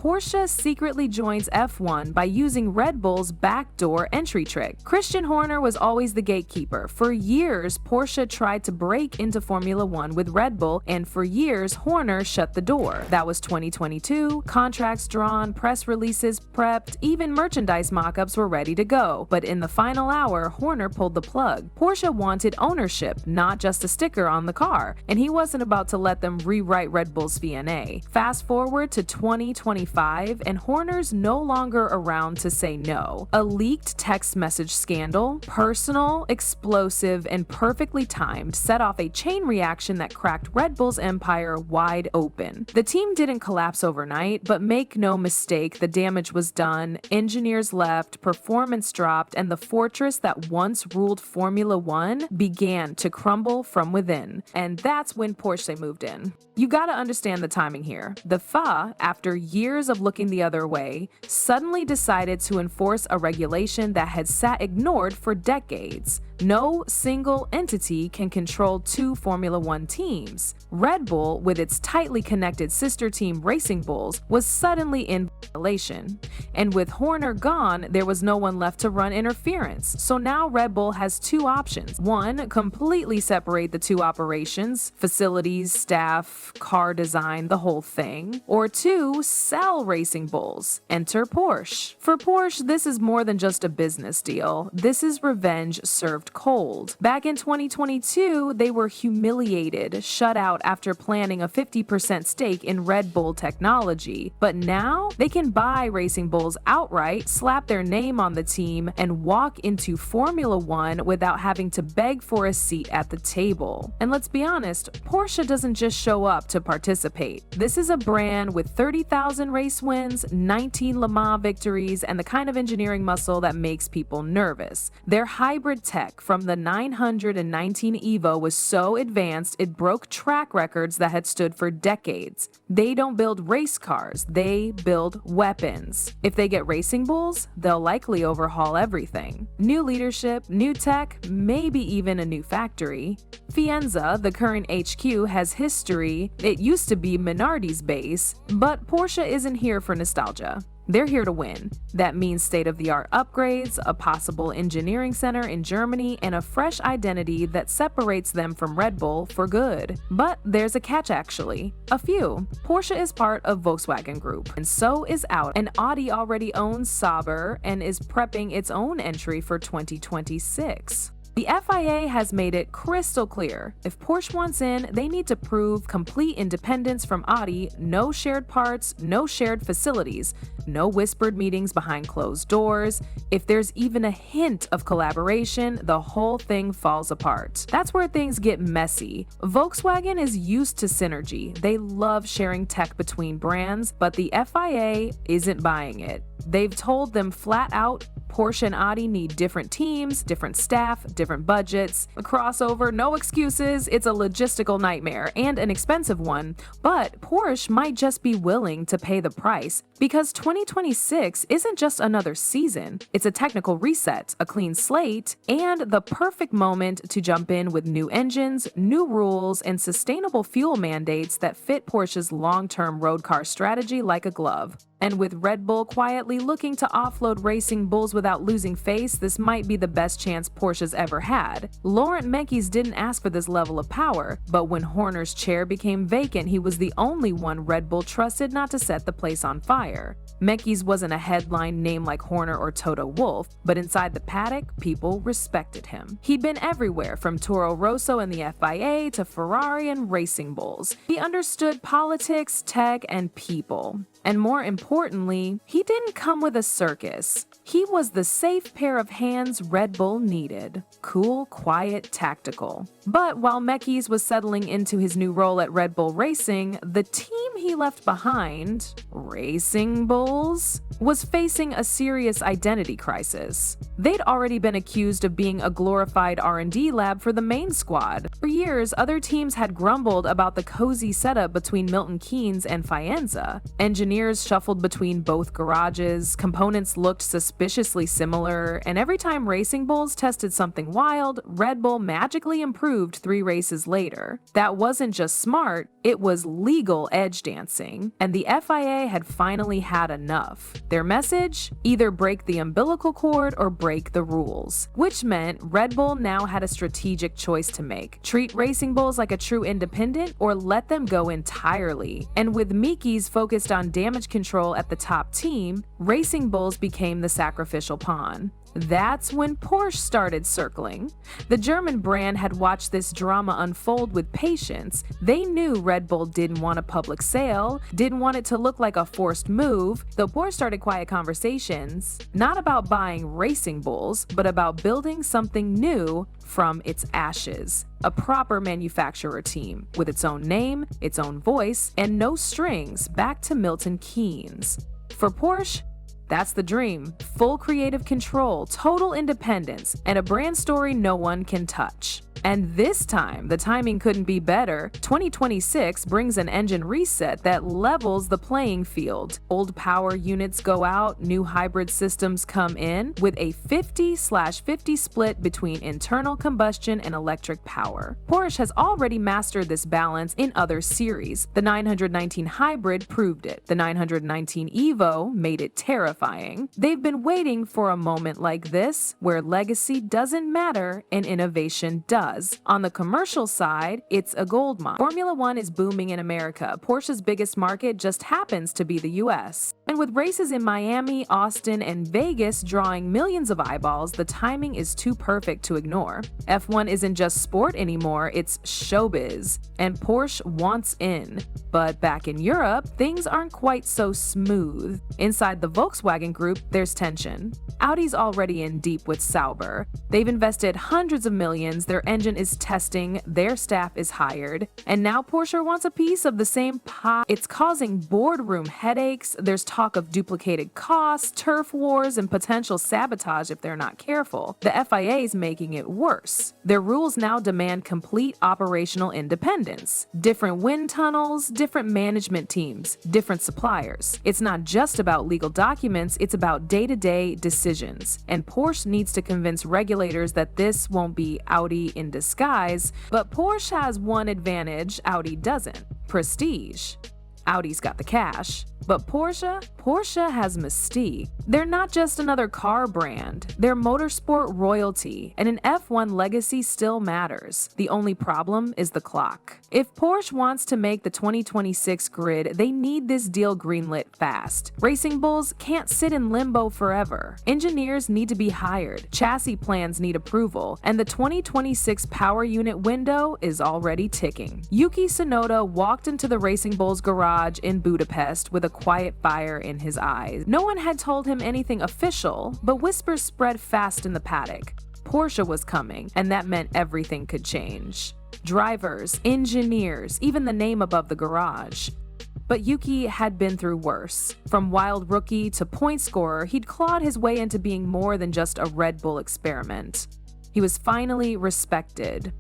Porsche secretly joins F1 by using Red Bull's backdoor entry trick. Christian Horner was always the gatekeeper. For years, Porsche tried to break into Formula One with Red Bull, and for years, Horner shut the door. That was 2022, contracts drawn, press releases prepped, even merchandise mock-ups were ready to go. But in the final hour, Horner pulled the plug. Porsche wanted ownership, not just a sticker on the car, and he wasn't about to let them rewrite Red Bull's DNA. Fast forward to 2025, and Horner's no longer around to say no. A leaked text message scandal, personal, explosive, and perfectly timed, set off a chain reaction that cracked Red Bull's empire wide open. The team didn't collapse overnight, but make no mistake, the damage was done. Engineers left, performance dropped, and the fortress that once ruled Formula One began to crumble from within. And that's when Porsche moved in. You gotta understand the timing here. The FA, after years of looking the other way, suddenly decided to enforce a regulation that had sat ignored for decades. No single entity can control two Formula One teams. Red Bull, with its tightly connected sister team Racing Bulls, was suddenly in violation. And with Horner gone, there was no one left to run interference. So now Red Bull has two options. One, completely separate the two operations, facilities, staff, car design, the whole thing. Or two, sell Racing Bulls. Enter Porsche. For Porsche, this is more than just a business deal. This is revenge served cold. Back in 2022, they were humiliated, shut out after planning a 50% stake in Red Bull technology. But now, they can buy Racing Bulls outright, slap their name on the team, and walk into Formula One without having to beg for a seat at the table. And let's be honest, Porsche doesn't just show up to participate. This is a brand with 30,000 race wins, 19 Le Mans victories, and the kind of engineering muscle that makes people nervous. Their hybrid tech from the 919 Evo was so advanced it broke track records that had stood for decades. They don't build race cars, they build weapons. If they get Racing Bulls, they'll likely overhaul everything. New leadership, new tech, maybe even a new factory. Faenza, the current HQ, has history. It used to be Minardi's base, but Porsche isn't here for nostalgia. They're here to win. That means state-of-the-art upgrades, a possible engineering center in Germany, and a fresh identity that separates them from Red Bull for good. But there's a catch actually. A few. Porsche is part of Volkswagen Group, and so is Audi. And Audi already owns Sauber and is prepping its own entry for 2026. The FIA has made it crystal clear, if Porsche wants in, they need to prove complete independence from Audi, no shared parts, no shared facilities, no whispered meetings behind closed doors. If there's even a hint of collaboration, the whole thing falls apart. That's where things get messy. Volkswagen is used to synergy. They love sharing tech between brands, but the FIA isn't buying it. They've told them flat out, Porsche and Audi need different teams, different staff, different budgets. A crossover, no excuses, it's a logistical nightmare and an expensive one, but Porsche might just be willing to pay the price because 2026 isn't just another season, it's a technical reset, a clean slate, and the perfect moment to jump in with new engines, new rules, and sustainable fuel mandates that fit Porsche's long-term road car strategy like a glove. And with Red Bull quietly looking to offload Racing Bulls without losing face, this might be the best chance Porsche's ever had. Laurent Mekies didn't ask for this level of power, but when Horner's chair became vacant, he was the only one Red Bull trusted not to set the place on fire. Mekies wasn't a headline name like Horner or Toto Wolff, but inside the paddock, people respected him. He'd been everywhere, from Toro Rosso and the FIA to Ferrari and Racing Bulls. He understood politics, tech, and people. And more importantly, he didn't come with a circus. He was the safe pair of hands Red Bull needed. Cool, quiet, tactical. But while Mekies was settling into his new role at Red Bull Racing, the team he left behind, Racing Bulls, was facing a serious identity crisis. They'd already been accused of being a glorified R&D lab for the main squad. For years, other teams had grumbled about the cozy setup between Milton Keynes and Faenza. Engineers shuffled between both garages, components looked suspiciously similar, and every time Racing Bulls tested something wild, Red Bull magically improved 3 races later. That wasn't just smart, it was legal edge dancing, and the FIA had finally had enough. Their message? Either break the umbilical cord or break the rules, which meant Red Bull now had a strategic choice to make. Treat Racing Bulls like a true independent or let them go entirely. And with Mickey's focused on damage control at the top team, Racing Bulls became the sacrificial pawn. That's when Porsche started circling. The German brand had watched this drama unfold with patience. They knew Red Bull didn't want a public sale, didn't want it to look like a forced move, though Porsche started quiet conversations, not about buying Racing Bulls, but about building something new from its ashes. A proper manufacturer team, with its own name, its own voice, and no strings back to Milton Keynes. For Porsche, that's the dream. Full creative control, total independence, and a brand story no one can touch. And this time, the timing couldn't be better. 2026 brings an engine reset that levels the playing field. Old power units go out, new hybrid systems come in, with a 50/50 split between internal combustion and electric power. Porsche has already mastered this balance in other series. The 919 Hybrid proved it. The 919 Evo made it terrifying. They've been waiting for a moment like this, where legacy doesn't matter and innovation does. On the commercial side, it's a goldmine. Formula One is booming in America. Porsche's biggest market just happens to be the US. And with races in Miami, Austin, and Vegas drawing millions of eyeballs, the timing is too perfect to ignore. F1 isn't just sport anymore, it's showbiz. And Porsche wants in. But back in Europe, things aren't quite so smooth. Inside the Volkswagen group, there's tension. Audi's already in deep with Sauber. They've invested hundreds of millions, their engine is testing, their staff is hired, and now Porsche wants a piece of the same pie. It's causing boardroom headaches. There's talk of duplicated costs, turf wars, and potential sabotage if they're not careful. The FIA is making it worse. Their rules now demand complete operational independence. Different wind tunnels, different management teams, different suppliers. It's not just about legal documents, it's about day-to-day decisions. And Porsche needs to convince regulators that this won't be Audi in disguise, but Porsche has one advantage Audi doesn't: prestige. Audi's got the cash. But Porsche has mystique. They're not just another car brand, they're motorsport royalty, and an F1 legacy still matters. The only problem is the clock. If Porsche wants to make the 2026 grid, they need this deal greenlit fast. Racing Bulls can't sit in limbo forever. Engineers need to be hired, chassis plans need approval, and the 2026 power unit window is already ticking. Yuki Tsunoda walked into the Racing Bulls garage in Budapest with a quiet fire in his eyes. No one had told him anything official, but whispers spread fast in the paddock. Porsche was coming, and that meant everything could change. Drivers, engineers, even the name above the garage. But Yuki had been through worse. From wild rookie to point scorer, he'd clawed his way into being more than just a Red Bull experiment. He was finally respected.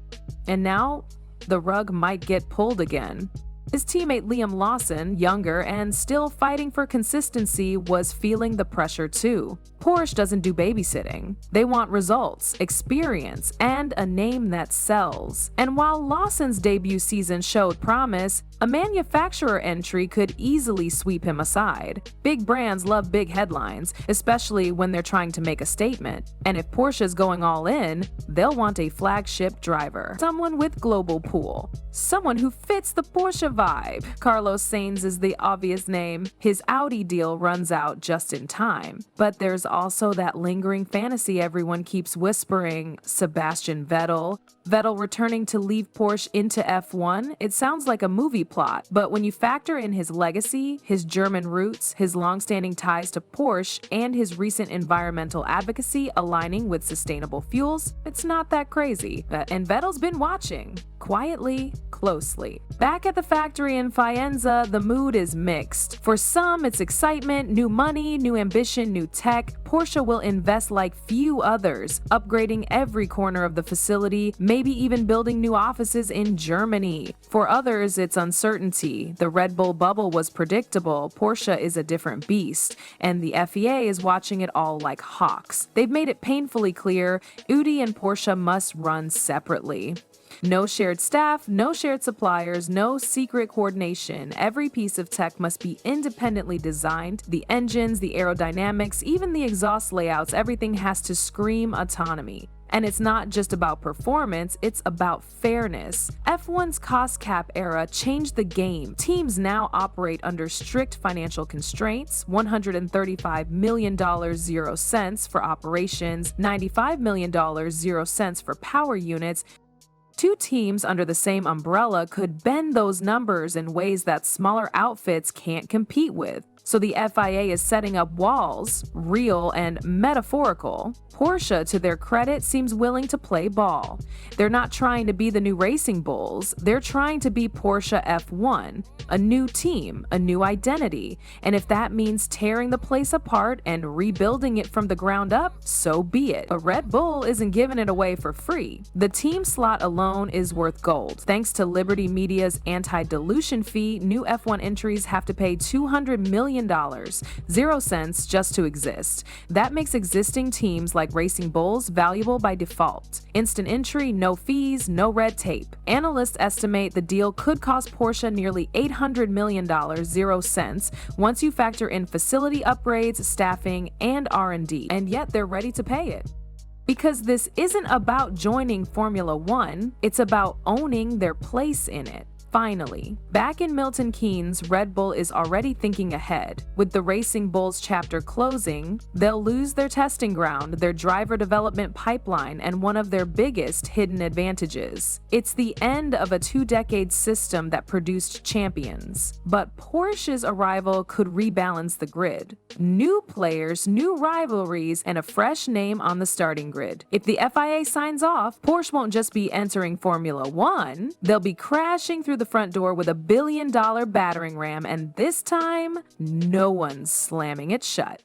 And now, the rug might get pulled again. His teammate Liam Lawson, younger and still fighting for consistency, was feeling the pressure too. Porsche doesn't do babysitting. They want results, experience, and a name that sells. And while Lawson's debut season showed promise, a manufacturer entry could easily sweep him aside. Big brands love big headlines, especially when they're trying to make a statement. And if Porsche's going all in, they'll want a flagship driver. Someone with global pull. Someone who fits the Porsche vibe. Carlos Sainz is the obvious name. His Audi deal runs out just in time. But there's also that lingering fantasy everyone keeps whispering: Sebastian Vettel. Vettel returning to leave Porsche into F1? It sounds like a movie plot, but when you factor in his legacy, his German roots, his long-standing ties to Porsche, and his recent environmental advocacy aligning with sustainable fuels, it's not that crazy. And Vettel's been watching. Quietly, closely. Back at the factory in Faenza, the mood is mixed. For some, it's excitement, new money, new ambition, new tech. Porsche will invest like few others, upgrading every corner of the facility, maybe even building new offices in Germany. For others, it's uncertainty. The Red Bull bubble was predictable, Porsche is a different beast, and the FEA is watching it all like hawks. They've made it painfully clear Audi and Porsche must run separately. No shared staff, no shared suppliers, no secret coordination. Every piece of tech must be independently designed. The engines, the aerodynamics, even the exhaust layouts, everything has to scream autonomy. And it's not just about performance, it's about fairness. F1's cost cap era changed the game. Teams now operate under strict financial constraints, $135 million 0 cents for operations, $95 million 0 cents for power units. Two teams under the same umbrella could bend those numbers in ways that smaller outfits can't compete with. So the FIA is setting up walls, real and metaphorical. Porsche, to their credit, seems willing to play ball. They're not trying to be the new Racing Bulls, they're trying to be Porsche F1, a new team, a new identity. And if that means tearing the place apart and rebuilding it from the ground up, so be it. But Red Bull isn't giving it away for free. The team slot alone is worth gold. Thanks to Liberty Media's anti-dilution fee, new F1 entries have to pay $200 million, 0 cents just to exist. That makes existing teams like Racing Bulls valuable by default. Instant entry, no fees, no red tape. Analysts estimate the deal could cost Porsche nearly $800 million, 0 cents, once you factor in facility upgrades, staffing, and R&D. And yet they're ready to pay it. Because this isn't about joining Formula One, it's about owning their place in it. Finally, back in Milton Keynes, Red Bull is already thinking ahead. With the Racing Bulls chapter closing, they'll lose their testing ground, their driver development pipeline, and one of their biggest hidden advantages. It's the end of a 2-decade system that produced champions. But Porsche's arrival could rebalance the grid. New players, new rivalries, and a fresh name on the starting grid. If the FIA signs off, Porsche won't just be entering Formula One, they'll be crashing through the front door with a $1 billion battering ram, and this time, no one's slamming it shut.